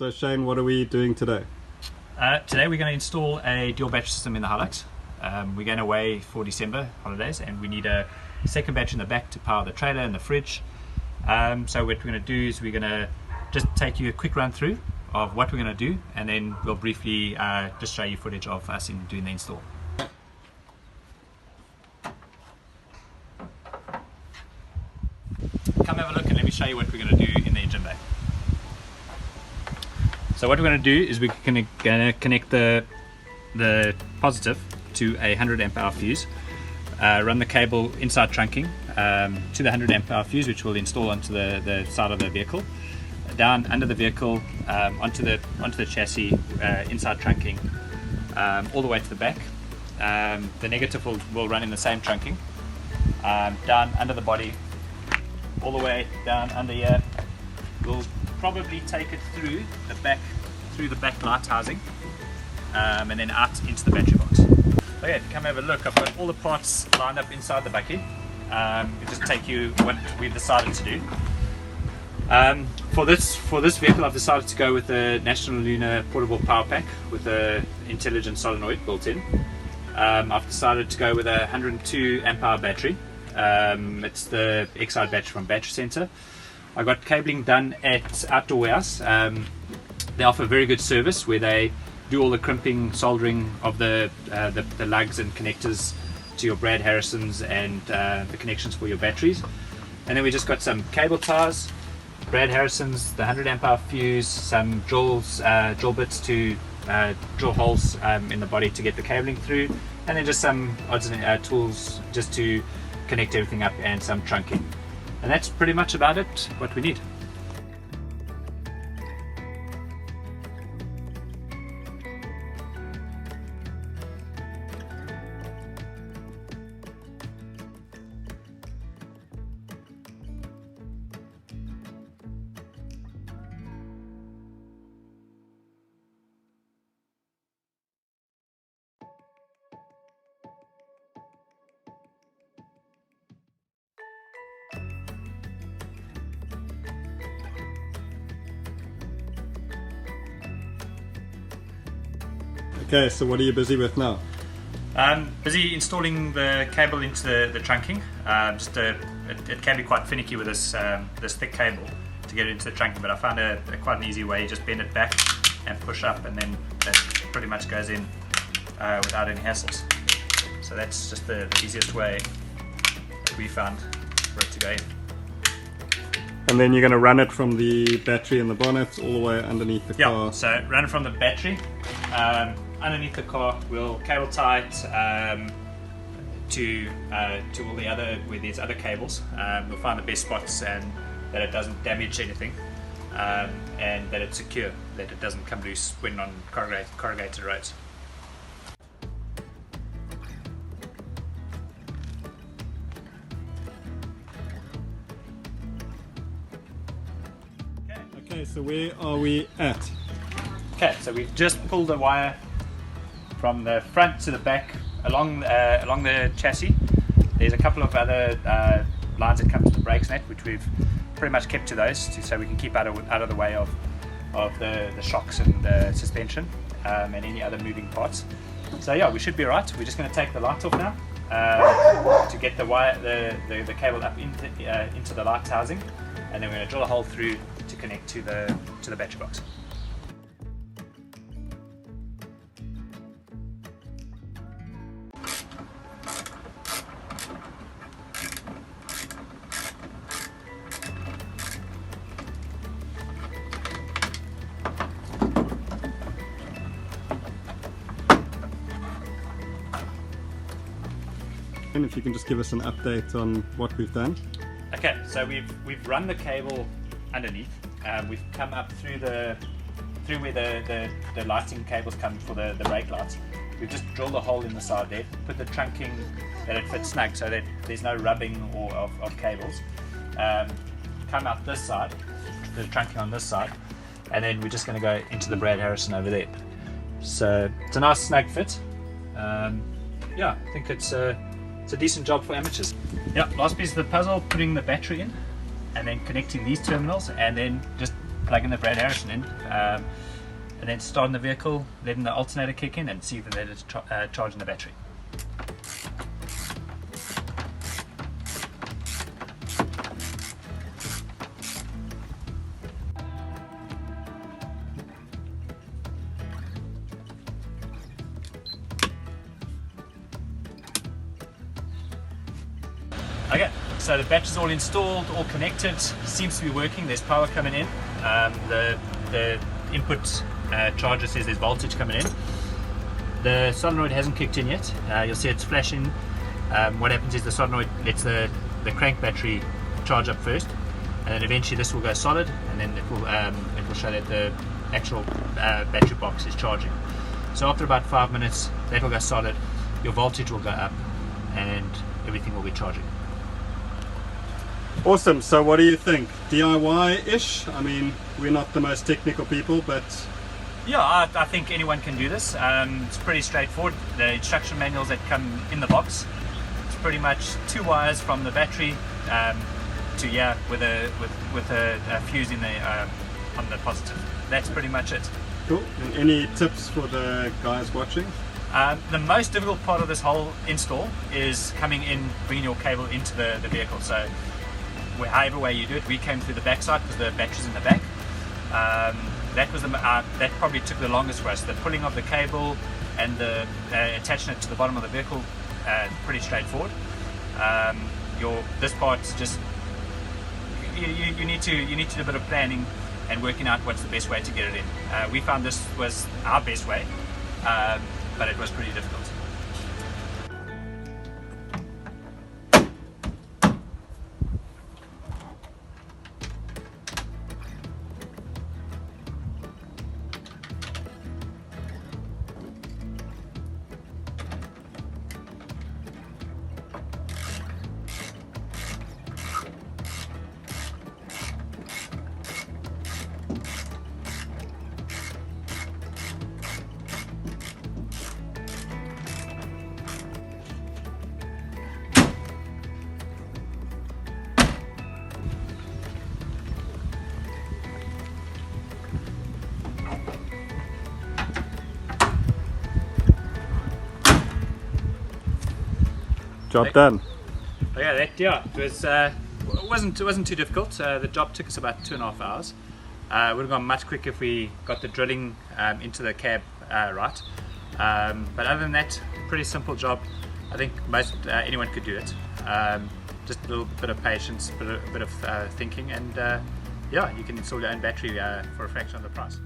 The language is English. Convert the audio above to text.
So Shane, what are we doing today? Today we're going to install a dual battery system in the Hilux. We're going away for December holidays and we need a second battery in the back to power the trailer and the fridge. So what we're going to do is we're going to just take you a quick run through of what we're going to do, and then we'll briefly just show you footage of us in doing the install. Come have a look and let me show you what we're going to do in the engine bay. So what we're going to do is we're going to connect the positive to a 100 amp hour fuse, run the cable inside trunking to the 100 amp hour fuse, which we'll install onto the side of the vehicle, down under the vehicle, onto the chassis, inside trunking, all the way to the back. The negative will run in the same trunking, down under the body, all the way down under here. We'll probably take it through the back light housing, and then out into the battery box. Okay, come have a look. I've got all the parts lined up inside the bucket. I'll just take you what we've decided to do. For this vehicle, I've decided to go with the National Lunar Portable Power Pack with the intelligent solenoid built in. I've decided to go with a 102 amp hour battery. It's the Exide battery from Battery Center. I got cabling done at Outdoor Warehouse. They offer very good service where they do all the crimping, soldering of the lugs and connectors to your Brad Harrisons and the connections for your batteries. And then we just got some cable ties, Brad Harrisons, the 100 amp hour fuse, some drill bits to drill holes in the body to get the cabling through, and then just some odds and tools just to connect everything up, and some trunking. And that's pretty much about it, what we need. Okay, so what are you busy with now? Busy installing the cable into the trunking. It can be quite finicky with this thick cable to get it into the trunking, but I found quite an easy way. You just bend it back and push up, and then that pretty much goes in without any hassles. So that's just the easiest way that we found for it to go in. And then you're going to run it from the battery in the bonnet all the way underneath the car. Yeah, so run it from the battery underneath the car. We'll cable tie it to all the other, where there's other cables. We'll find the best spots and that it doesn't damage anything, and that it's secure, that it doesn't come loose when on corrugated roads. Okay, so where are we at? Okay, so we've just pulled the wire from the front to the back along the chassis. There's a couple of other lines that come to the brakes net, which we've pretty much kept to those so we can keep out of the way of the shocks and the suspension and any other moving parts. So yeah, we should be right. We're just going to take the light off now to get the wire, the cable up into the light housing, and then we're going to drill a hole through to connect to the battery box. And if you can just give us an update on what we've done. Okay, so we've run the cable underneath. We've come up through where the lighting cables come for the brake lights. We've just drilled a hole in the side there, put the trunking that it fits snug so that there's no rubbing of cables. Come out this side, the trunking on this side, and then we're just going to go into the Brad Harrison over there. So it's a nice snug fit. Yeah, I think it's a decent job for amateurs. Yeah, last piece of the puzzle, putting the battery in and then connecting these terminals, and then just plugging the Brad Harrison in, and then starting the vehicle, letting the alternator kick in, and see if it's charging the battery. Okay, so the battery's all installed, all connected, seems to be working. There's power coming in. The input charger says there's voltage coming in. The solenoid hasn't kicked in yet. You'll see it's flashing. What happens is the solenoid lets the crank battery charge up first, and then eventually this will go solid, and then it will show that the actual battery box is charging. So after about 5 minutes, that will go solid. Your voltage will go up, and everything will be charging. Awesome. So what do you think? DIY-ish? I mean, we're not the most technical people, but yeah, I think anyone can do this. It's pretty straightforward. The instruction manuals that come in the box, it's pretty much 2 wires from the battery to here with a fuse in the on the positive. That's pretty much it. Cool. And any tips for the guys watching? The most difficult part of this whole install is coming in, bringing your cable into the vehicle. So however way you do it, we came through the back side because the battery's in the back. That probably took the longest for us. The pulling of the cable and the attaching it to the bottom of the vehicle, pretty straightforward. This part's just you need to do a bit of planning and working out what's the best way to get it in. We found this was our best way, but it was pretty difficult. Job done. Yeah, it wasn't too difficult. The job took us about 2.5 hours. It would have gone much quicker if we got the drilling into the cab right. But other than that, pretty simple job. I think anyone could do it. Just a little bit of patience, a bit of thinking, and yeah, you can install your own battery for a fraction of the price.